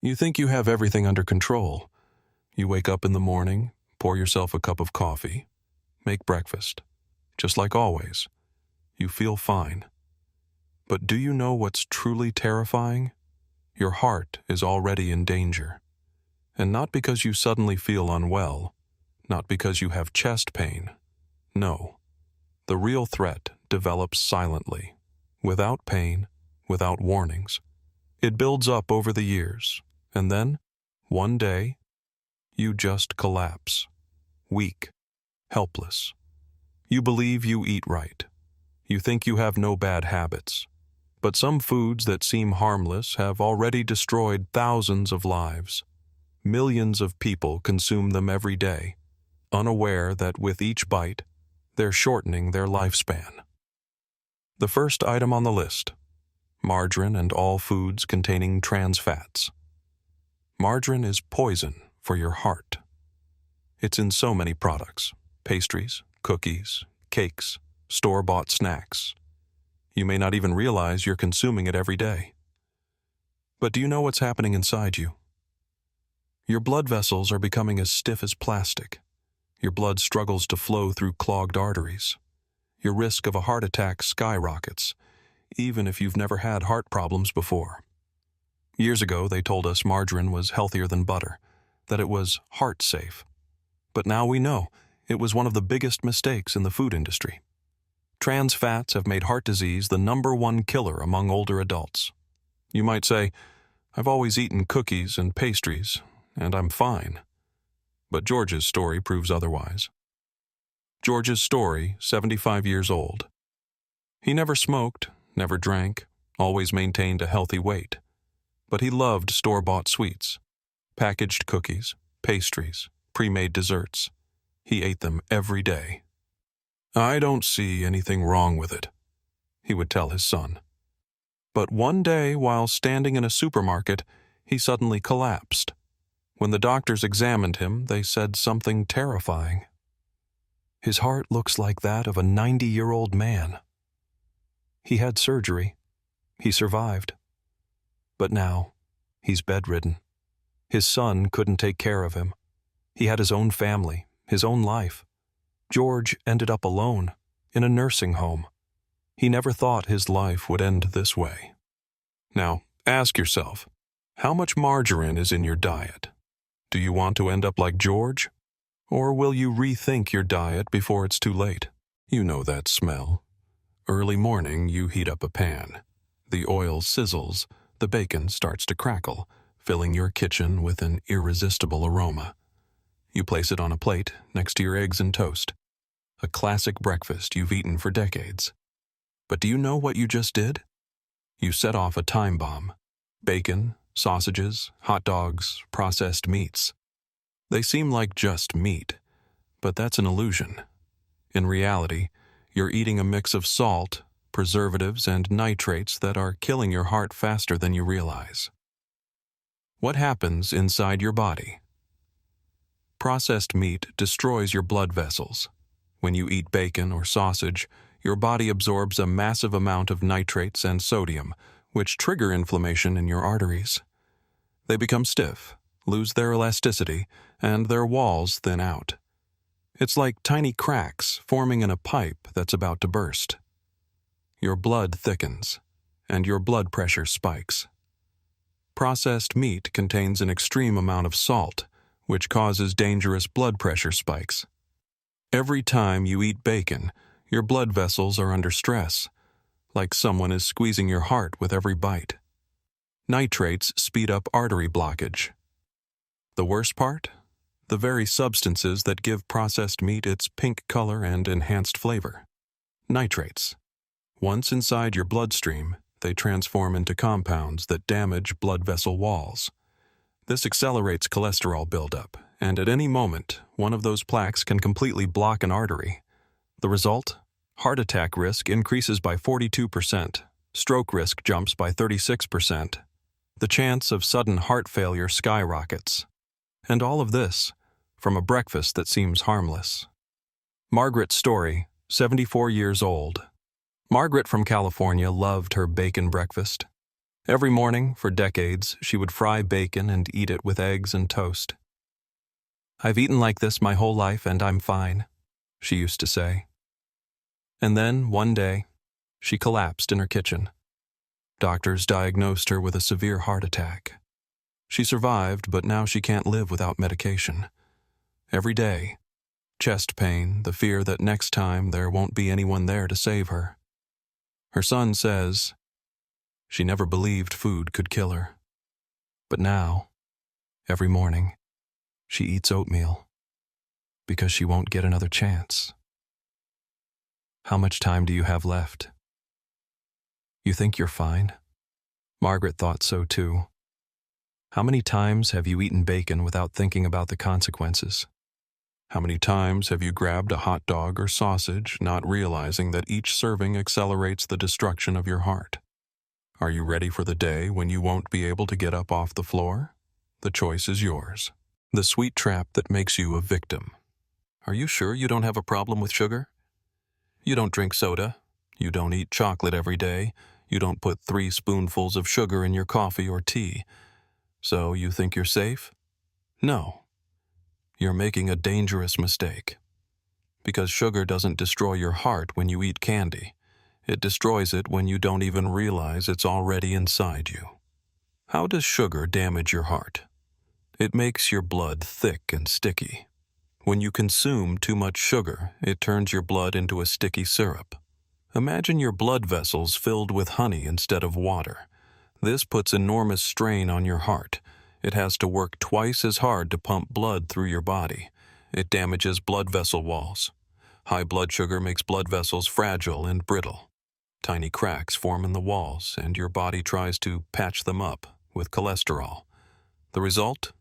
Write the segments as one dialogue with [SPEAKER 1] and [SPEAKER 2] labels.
[SPEAKER 1] You think you have everything under control. You wake up in the morning, pour yourself a cup of coffee, make breakfast. Just like always. You feel fine. But do you know what's truly terrifying? Your heart is already in danger. And not because you suddenly feel unwell, not because you have chest pain. No. The real threat develops silently, without pain, without warnings. It builds up over the years, and then, one day, you just collapse. Weak, helpless. You believe you eat right. You think you have no bad habits. But some foods that seem harmless have already destroyed thousands of lives. Millions of people consume them every day, unaware that with each bite, they're shortening their lifespan. The first item on the list: margarine and all foods containing trans fats. Margarine is poison for your heart. It's in so many products: pastries, cookies, cakes, store-bought snacks. You may not even realize you're consuming it every day. But do you know what's happening inside you? Your blood vessels are becoming as stiff as plastic. Your blood struggles to flow through clogged arteries. Your risk of a heart attack skyrockets, even if you've never had heart problems before. Years ago, they told us margarine was healthier than butter, that it was heart safe. But now we know it was one of the biggest mistakes in the food industry. Trans fats have made heart disease the #1 killer among older adults. You might say, I've always eaten cookies and pastries, and I'm fine. But George's story proves otherwise. George's story, 75 years old. He never smoked, never drank, always maintained a healthy weight. But he loved store-bought sweets, packaged cookies, pastries, pre-made desserts. He ate them every day. I don't see anything wrong with it, he would tell his son. But one day, while standing in a supermarket, he suddenly collapsed. When the doctors examined him, they said something terrifying. His heart looks like that of a 90-year-old man. He had surgery. He survived. But now, he's bedridden. His son couldn't take care of him. He had his own family, his own life. George ended up alone, in a nursing home. He never thought his life would end this way. Now, ask yourself, how much margarine is in your diet? Do you want to end up like George? Or will you rethink your diet before it's too late? You know that smell. Early morning, you heat up a pan. The oil sizzles, the bacon starts to crackle, filling your kitchen with an irresistible aroma. You place it on a plate next to your eggs and toast. A classic breakfast you've eaten for decades. But do you know what you just did? You set off a time bomb. Bacon, sausages, hot dogs, processed meats. They seem like just meat, but that's an illusion. In reality, you're eating a mix of salt, preservatives, and nitrates that are killing your heart faster than you realize. What happens inside your body? Processed meat destroys your blood vessels. When you eat bacon or sausage, your body absorbs a massive amount of nitrates and sodium, which trigger inflammation in your arteries. They become stiff, lose their elasticity, and their walls thin out. It's like tiny cracks forming in a pipe that's about to burst. Your blood thickens, and your blood pressure spikes. Processed meat contains an extreme amount of salt, which causes dangerous blood pressure spikes. Every time you eat bacon, your blood vessels are under stress, like someone is squeezing your heart with every bite. Nitrates speed up artery blockage. The worst part? The very substances that give processed meat its pink color and enhanced flavor. Nitrates. Once inside your bloodstream, they transform into compounds that damage blood vessel walls. This accelerates cholesterol buildup, and at any moment, one of those plaques can completely block an artery. The result? Heart attack risk increases by 42%, stroke risk jumps by 36%. The chance of sudden heart failure skyrockets. And all of this, from a breakfast that seems harmless. Margaret's story, 74 years old. Margaret from California loved her bacon breakfast. Every morning, for decades, she would fry bacon and eat it with eggs and toast. "I've eaten like this my whole life and I'm fine," she used to say. And then, one day, she collapsed in her kitchen. Doctors diagnosed her with a severe heart attack. She survived, but now she can't live without medication. Every day, chest pain, the fear that next time there won't be anyone there to save her. Her son says she never believed food could kill her. But now, every morning, she eats oatmeal because she won't get another chance. How much time do you have left? You think you're fine? Margaret thought so too. How many times have you eaten bacon without thinking about the consequences? How many times have you grabbed a hot dog or sausage, not realizing that each serving accelerates the destruction of your heart? Are you ready for the day when you won't be able to get up off the floor? The choice is yours. The sweet trap that makes you a victim. Are you sure you don't have a problem with sugar? You don't drink soda. You don't eat chocolate every day. You don't put 3 spoonfuls of sugar in your coffee or tea. So you think you're safe? No. You're making a dangerous mistake. Because sugar doesn't destroy your heart when you eat candy. It destroys it when you don't even realize it's already inside you. How does sugar damage your heart? It makes your blood thick and sticky. When you consume too much sugar, it turns your blood into a sticky syrup. Imagine your blood vessels filled with honey instead of water. This puts enormous strain on your heart. It has to work twice as hard to pump blood through your body. It damages blood vessel walls. High blood sugar makes blood vessels fragile and brittle. Tiny cracks form in the walls, and your body tries to patch them up with cholesterol. The result?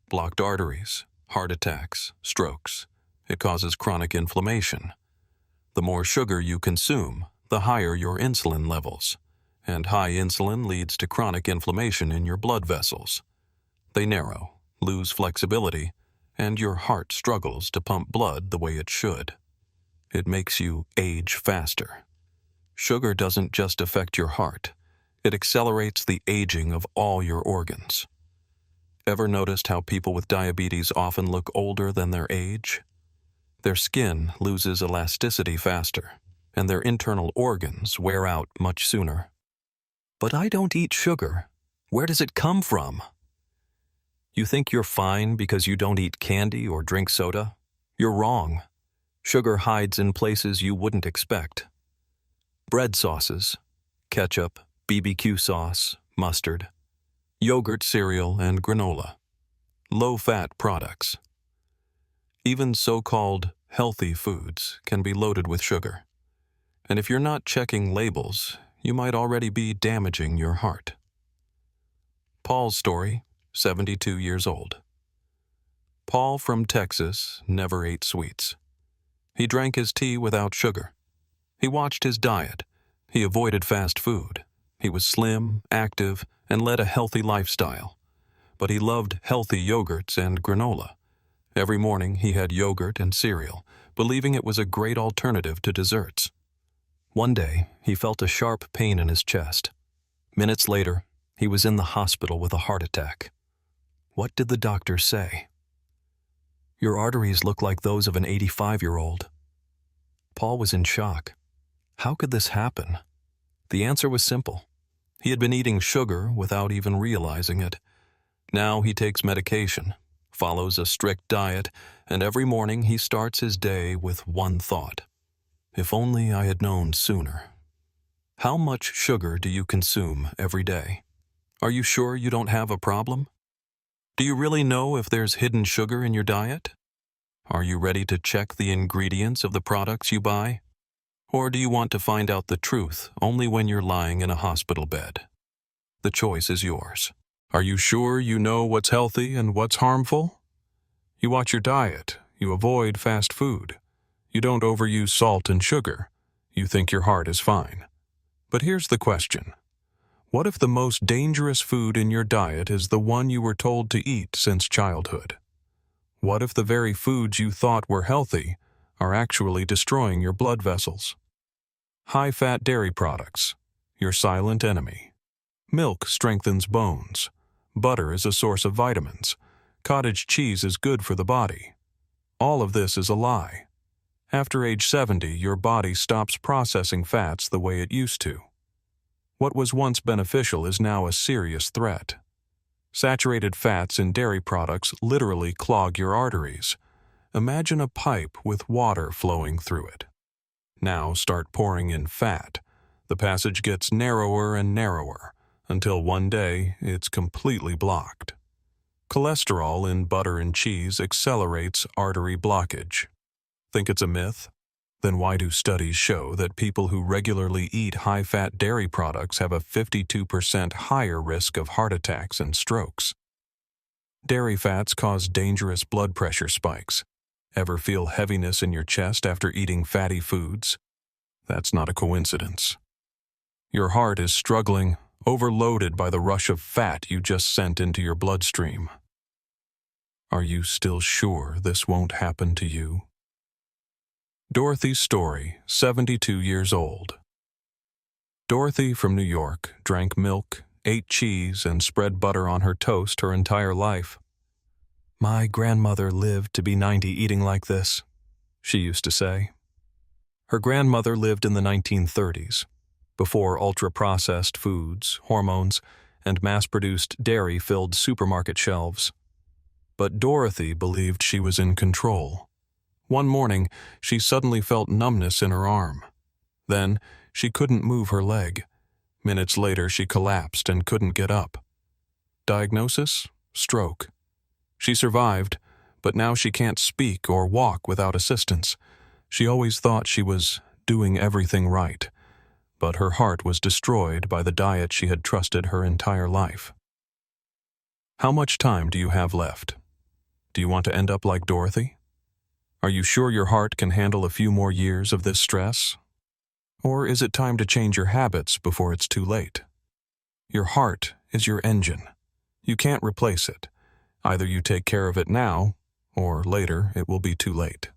[SPEAKER 1] Blocked arteries, heart attacks, strokes. It causes chronic inflammation. The more sugar you consume, the higher your insulin levels. And high insulin leads to chronic inflammation in your blood vessels. They narrow, lose flexibility, and your heart struggles to pump blood the way it should. It makes you age faster. Sugar doesn't just affect your heart. It accelerates the aging of all your organs. Ever noticed how people with diabetes often look older than their age? Their skin loses elasticity faster, and their internal organs wear out much sooner. But I don't eat sugar. Where does it come from? You think you're fine because you don't eat candy or drink soda? You're wrong. Sugar hides in places you wouldn't expect. Bread sauces, ketchup, BBQ sauce, mustard, yogurt, cereal, and granola. Low-fat products. Even so-called healthy foods can be loaded with sugar. And if you're not checking labels, you might already be damaging your heart. Paul's story, 72 years old. Paul from Texas never ate sweets. He drank his tea without sugar. He watched his diet. He avoided fast food. He was slim, active, and led a healthy lifestyle. But he loved healthy yogurts and granola. Every morning he had yogurt and cereal, believing it was a great alternative to desserts. One day, he felt a sharp pain in his chest. Minutes later, he was in the hospital with a heart attack. What did the doctor say? "Your arteries look like those of an 85-year-old. Paul was in shock. How could this happen? The answer was simple. He had been eating sugar without even realizing it. Now he takes medication, follows a strict diet, and every morning he starts his day with one thought. If only I had known sooner. How much sugar do you consume every day? Are you sure you don't have a problem? Do you really know if there's hidden sugar in your diet? Are you ready to check the ingredients of the products you buy? Or do you want to find out the truth only when you're lying in a hospital bed? The choice is yours. Are you sure you know what's healthy and what's harmful? You watch your diet. You avoid fast food. You don't overuse salt and sugar. You think your heart is fine. But here's the question. What if the most dangerous food in your diet is the one you were told to eat since childhood? What if the very foods you thought were healthy are actually destroying your blood vessels? High-fat dairy products, your silent enemy. Milk strengthens bones. Butter is a source of vitamins. Cottage cheese is good for the body. All of this is a lie. After age 70, your body stops processing fats the way it used to. What was once beneficial is now a serious threat. Saturated fats in dairy products literally clog your arteries. Imagine a pipe with water flowing through it. Now start pouring in fat. The passage gets narrower and narrower, until one day it's completely blocked. Cholesterol in butter and cheese accelerates artery blockage. Think it's a myth? Then why do studies show that people who regularly eat high-fat dairy products have a 52% higher risk of heart attacks and strokes? Dairy fats cause dangerous blood pressure spikes. Ever feel heaviness in your chest after eating fatty foods? That's not a coincidence. Your heart is struggling, overloaded by the rush of fat you just sent into your bloodstream. Are you still sure this won't happen to you? Dorothy's story, 72 years old. Dorothy from New York drank milk, ate cheese, and spread butter on her toast her entire life. "My grandmother lived to be 90 eating like this," she used to say. Her grandmother lived in the 1930s, before ultra-processed foods, hormones, and mass-produced dairy filled supermarket shelves. But Dorothy believed she was in control. One morning, she suddenly felt numbness in her arm. Then, she couldn't move her leg. Minutes later, she collapsed and couldn't get up. Diagnosis? Stroke. She survived, but now she can't speak or walk without assistance. She always thought she was doing everything right, but her heart was destroyed by the diet she had trusted her entire life. How much time do you have left? Do you want to end up like Dorothy? Are you sure your heart can handle a few more years of this stress? Or is it time to change your habits before it's too late? Your heart is your engine. You can't replace it. Either you take care of it now, or later it will be too late.